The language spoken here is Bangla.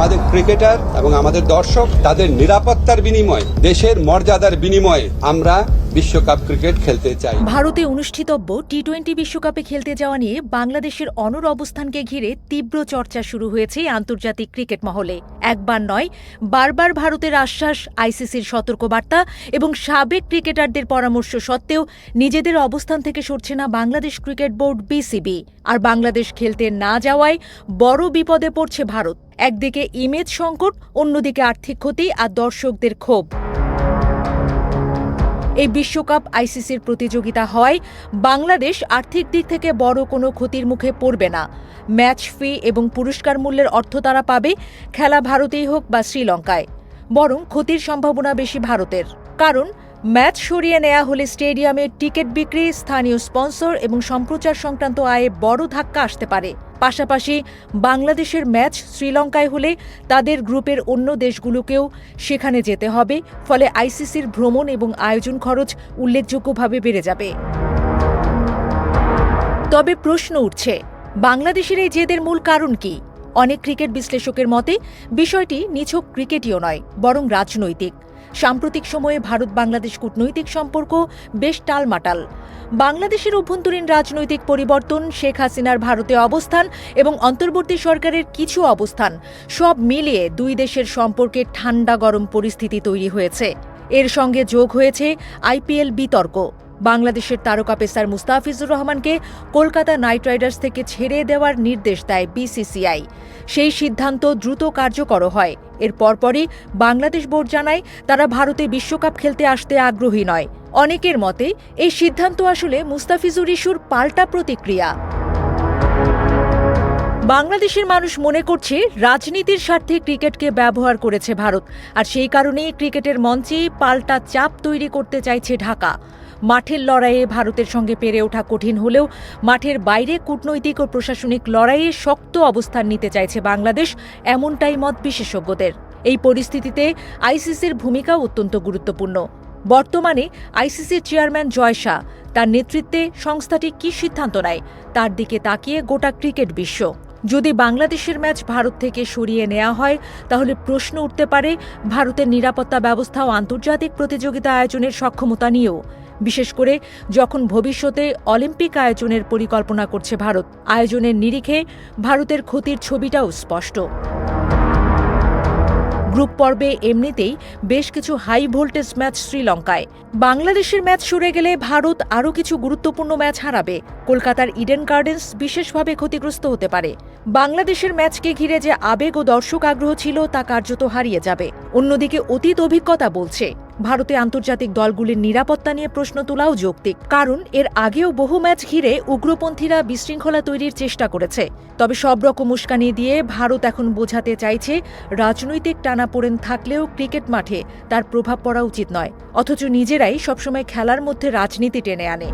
আমাদের ক্রিকেটার এবং আমাদের দর্শক তাদের নিরাপত্তার বিনিময়ে, দেশের মর্যাদার বিনিময়ে আমরা বিশ্বকাপ ক্রিকেট খেলতে চাই। ভারতে অনুষ্ঠিতব্য টি-20 বিশ্বকাপে খেলতে যাওয়া নিয়ে বাংলাদেশের অনড় অবস্থানকে ঘিরে তীব্র চর্চা শুরু হয়েছে আন্তর্জাতিক ক্রিকেট মহলে। একবার নয়, বারবার ভারতের আশ্বাস, আইসিসির সতর্কবার্তা এবং সাবেক ক্রিকেটারদের পরামর্শ সত্ত্বেও নিজেদের অবস্থান থেকে সরছে না বাংলাদেশ ক্রিকেট বোর্ড বিসিবি। আর বাংলাদেশ খেলতে না যাওয়ায় বড় বিপদে পড়ছে ভারত। একদিকে ইমেজ সংকট, অন্যদিকে আর্থিক ক্ষতি আর দর্শকদের ক্ষোভ। এই বিশ্বকাপ আইসিসির প্রতিযোগিতা হয়, বাংলাদেশ আর্থিক দিক থেকে বড় কোনো ক্ষতির মুখে পড়বে না। ম্যাচ ফি এবং পুরস্কার মূল্যের অর্থ তারা পাবে, খেলা ভারতেই হোক বা শ্রীলঙ্কায়। বরং ক্ষতির সম্ভাবনা বেশি ভারতের। কারণ ম্যাচ সরিয়ে নেওয়া হলে স্টেডিয়ামের টিকিট বিক্রি, স্থানীয় স্পন্সর এবং সম্প্রচার সংক্রান্ত আয়ে বড় ধাক্কা আসতে পারে। পাশাপাশি বাংলাদেশের ম্যাচ শ্রীলঙ্কায় হলে তাদের গ্রুপের অন্য দেশগুলোকেও সেখানে যেতে হবে, ফলে আইসিসির ভ্রমণ এবং আয়োজন খরচ উল্লেখযোগ্যভাবে বেড়ে যাবে। তবে প্রশ্ন উঠছে, বাংলাদেশের এই জেদের মূল কারণ কি? অনেক ক্রিকেট বিশ্লেষকের মতে বিষয়টি নিছক ক্রিকেটীয় নয়, বরং রাজনৈতিক। সাম্প্রতিক সময়ে ভারত বাংলাদেশ কূটনৈতিক সম্পর্ক বেশ টালমাটাল। বাংলাদেশের অভ্যন্তরীণ রাজনৈতিক পরিবর্তন, শেখ হাসিনার ভারতে অবস্থান এবং অন্তর্বর্তী সরকারের কিছু অবস্থান, সব মিলিয়ে দুই দেশের সম্পর্কে ঠান্ডা গরম পরিস্থিতি তৈরি হয়েছে। এর সঙ্গে যোগ হয়েছে আইপিএল বিতর্ক। বাংলাদেশের তারকা পেসার মুস্তাফিজুর রহমানকে কলকাতা নাইট রাইডার্স থেকে ছেড়ে দেওয়ার নির্দেশ দেয় বিসিসিআই। সেই সিদ্ধান্ত দ্রুত কার্যকর হয়। এর পরপরই বাংলাদেশ বোর্ড জানায় তারা ভারতে বিশ্বকাপ খেলতে আসতে আগ্রহী নয়। অনেকের মতে এই সিদ্ধান্ত আসলে মুস্তাফিজুর ইস্যুর পাল্টা প্রতিক্রিয়া। বাংলাদেশের মানুষ মনে করছে রাজনীতির স্বার্থে ক্রিকেটকে ব্যবহার করেছে ভারত, আর সেই কারণেই ক্রিকেটের মঞ্চে পাল্টা চাপ তৈরি করতে চাইছে ঢাকা। মাঠের লড়াইয়ে ভারতের সঙ্গে পেরে ওঠা কঠিন হলেও মাঠের বাইরে কূটনৈতিক ও প্রশাসনিক লড়াইয়ে শক্ত অবস্থান নিতে চাইছে বাংলাদেশ, এমনটাই মত বিশেষজ্ঞদের। এই পরিস্থিতিতে আইসিসির ভূমিকাও অত্যন্ত গুরুত্বপূর্ণ। বর্তমানে আইসিসির চেয়ারম্যান জয় শাহ, তার নেতৃত্বে সংস্থাটি কী সিদ্ধান্ত নেয় তার দিকে তাকিয়ে গোটা ক্রিকেট বিশ্ব। যদি বাংলাদেশের ম্যাচ ভারত থেকে সরিয়ে নেওয়া হয়, তাহলে প্রশ্ন উঠতে পারে ভারতের নিরাপত্তা ব্যবস্থা ও আন্তর্জাতিক প্রতিযোগিতা আয়োজনের সক্ষমতা নিয়েও। বিশেষ করে যখন ভবিষ্যতে অলিম্পিক আয়োজনের পরিকল্পনা করছে ভারত। আয়োজনের নিরিখে ভারতের ক্ষতির ছবিটাও স্পষ্ট। গ্রুপ পর্বে এমনিতেই বেশ কিছু হাই ভোল্টেজ ম্যাচ শ্রীলঙ্কায়। বাংলাদেশের ম্যাচ সরে গেলে ভারত আরও কিছু গুরুত্বপূর্ণ ম্যাচ হারাবে। কলকাতার ইডেন গার্ডেন্স বিশেষভাবে ক্ষতিগ্রস্ত হতে পারে। বাংলাদেশের ম্যাচকে ঘিরে যে আবেগ ও দর্শক আগ্রহ ছিল তা কার্যত হারিয়ে যাবে। অন্যদিকে অতীত অভিজ্ঞতা বলছে ভারতে আন্তর্জাতিক দলগুলির নিরাপত্তা নিয়ে প্রশ্ন তোলাও যৌক্তিক। কারণ এর আগেও বহু ম্যাচ ঘিরে উগ্রপন্থীরা বিশৃঙ্খলা তৈরির চেষ্টা করেছে। তবে সব রকম উস্কানি দিয়ে ভারত এখন বোঝাতে চাইছে রাজনৈতিক টানাপোড়েন থাকলেও ক্রিকেট মাঠে তার প্রভাব পড়া উচিত নয়, অথচ নিজেরাই সবসময় খেলার মধ্যে রাজনীতি টেনে আনে।